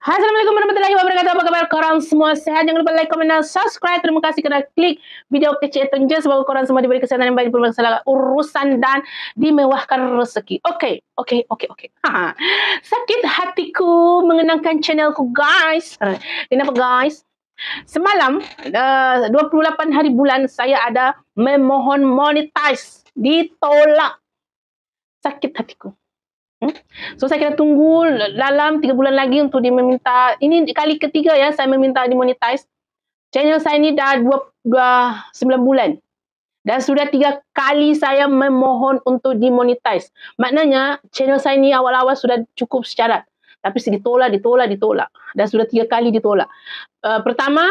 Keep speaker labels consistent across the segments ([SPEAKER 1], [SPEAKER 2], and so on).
[SPEAKER 1] Hai, Assalamualaikum warahmatullahi wabarakatuh. Apa khabar korang semua? Sehat? Jangan lupa like, komen, dan subscribe. Terima kasih kerana klik video kecil itu je. Semoga korang semua diberi kesehatan yang baik, bermasalah urusan dan dimewahkan rezeki. Okey. Sakit hatiku mengenangkan channelku, guys. Kenapa, guys? Semalam, 28 hari bulan, saya ada memohon monetize. Ditolak. Sakit hatiku. So saya kena tunggu dalam 3 bulan lagi untuk dia meminta. Ini kali ketiga ya saya meminta dimonetize. Channel saya ni dah 9 bulan. Dan sudah 3 kali saya memohon untuk dimonetize. Maknanya channel saya ni awal-awal sudah cukup syarat. Tapi ditolak. Dan sudah 3 kali ditolak. Pertama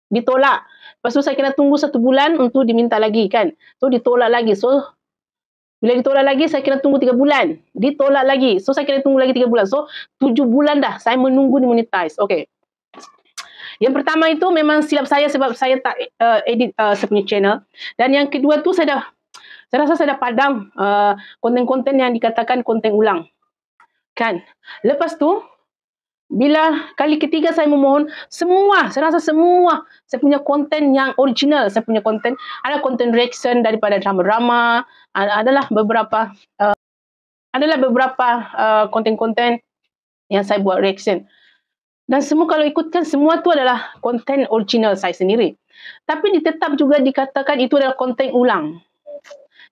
[SPEAKER 1] ditolak. Lepas tu saya kena tunggu 1 bulan untuk diminta lagi kan. So ditolak lagi. So bila ditolak lagi, saya kena tunggu 3 bulan. Ditolak lagi. So, saya kena tunggu lagi 3 bulan. So, 7 bulan dah saya menunggu dimonetize. Okey. Yang pertama itu memang silap saya sebab saya tak edit saya punya channel. Dan yang kedua tu saya rasa saya dah padam konten-konten yang dikatakan konten ulang. Kan? Lepas tu, bila kali ketiga saya memohon, saya rasa semua saya punya konten yang original, saya punya konten, ada konten reaction daripada drama-drama, adalah beberapa konten-konten yang saya buat reaction. Dan semua kalau ikutkan, semua tu adalah konten original saya sendiri. Tapi tetap juga dikatakan itu adalah konten ulang.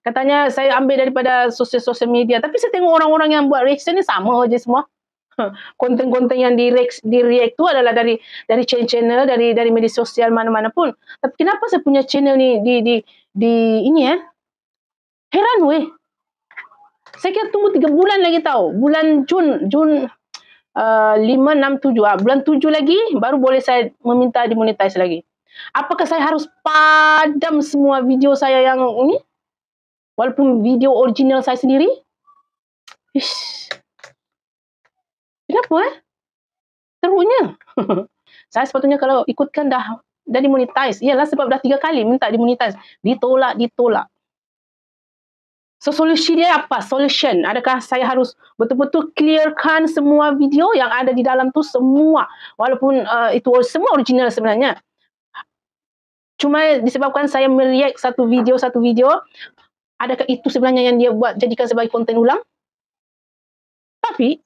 [SPEAKER 1] Katanya saya ambil daripada sosial media, tapi saya tengok orang-orang yang buat reaction ni sama je semua. Konten-konten yang di-react tu adalah dari channel, dari media sosial mana-mana pun. Tapi kenapa saya punya channel ni ini heran weh. Saya kira tunggu 3 bulan lagi tahu. Bulan Jun 5, 6, 7. Bulan 7 lagi baru boleh saya meminta dimonetize lagi. Apakah saya harus padam semua video saya yang ini? Walaupun video original saya sendiri? Ish. Kenapa teruknya? Saya sepatutnya kalau ikutkan dah dimonetize. Iyalah sebab dah 3 kali minta dimonetize. Ditolak. So solusi dia apa? Solution. Adakah saya harus betul-betul clearkan semua video yang ada di dalam tu semua? Walaupun itu semua original sebenarnya. Cuma disebabkan saya mereact satu video, adakah itu sebenarnya yang dia buat jadikan sebagai konten ulang? Tapi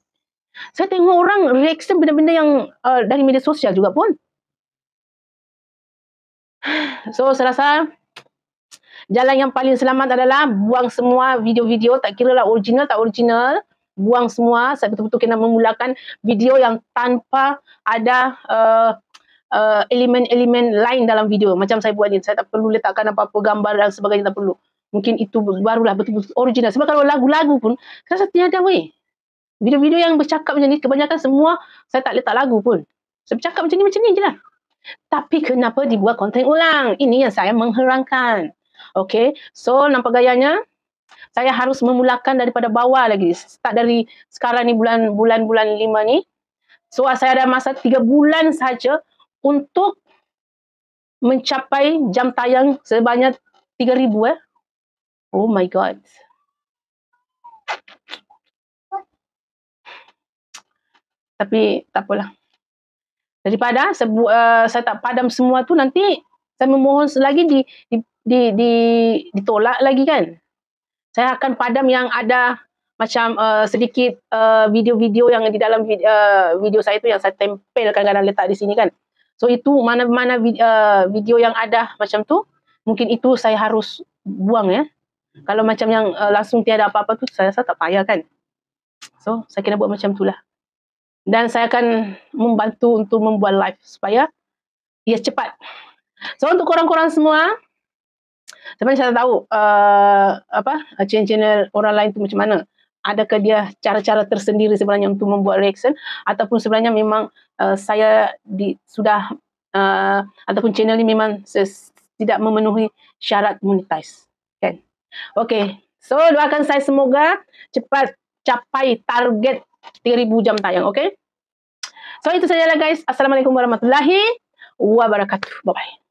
[SPEAKER 1] saya tengok orang reaction benda-benda yang dari media sosial juga pun. So, saya rasa jalan yang paling selamat adalah buang semua video-video, tak kira lah original, tak original. Buang semua. Saya betul-betul kena memulakan video yang tanpa ada elemen-elemen lain dalam video. Macam saya buat ni, saya tak perlu letakkan apa-apa gambar dan sebagainya, tak perlu. Mungkin itu barulah betul-betul original. Sebab kalau lagu-lagu pun, saya rasa tiada weh. Video-video yang bercakap macam ni, kebanyakan semua saya tak letak lagu pun. Saya bercakap macam ni je lah. Tapi kenapa dibuat konten ulang? Ini yang saya mengherankan. Okay, so nampak gayanya, saya harus memulakan daripada bawah lagi. Start dari sekarang ni bulan 5 ni. So saya ada masa 3 bulan saja untuk mencapai jam tayang sebanyak 3,000 Oh my God. Tapi tak apalah. Daripada saya tak padam semua tu, nanti saya memohon lagi ditolak lagi kan. Saya akan padam yang ada macam sedikit video-video yang di dalam video saya tu yang saya tempel kadang-kadang letak di sini kan. So itu mana-mana video yang ada macam tu, mungkin itu saya harus buang ya. Kalau macam yang langsung tiada apa-apa tu, saya rasa tak payah kan. So saya kena buat macam tu lah. Dan saya akan membantu untuk membuat live supaya ia cepat. So untuk korang-korang semua, sebenarnya saya tak tahu channel orang lain tu macam mana. Adakah dia cara-cara tersendiri sebenarnya untuk membuat reaction, ataupun sebenarnya memang saya sudah ataupun channel ni memang tidak memenuhi syarat monetize kan. Okay, so doakan saya semoga cepat capai target 3,000 jam tayang, okay? So itu sajalah guys. Assalamualaikum warahmatullahi wabarakatuh. Bye-bye.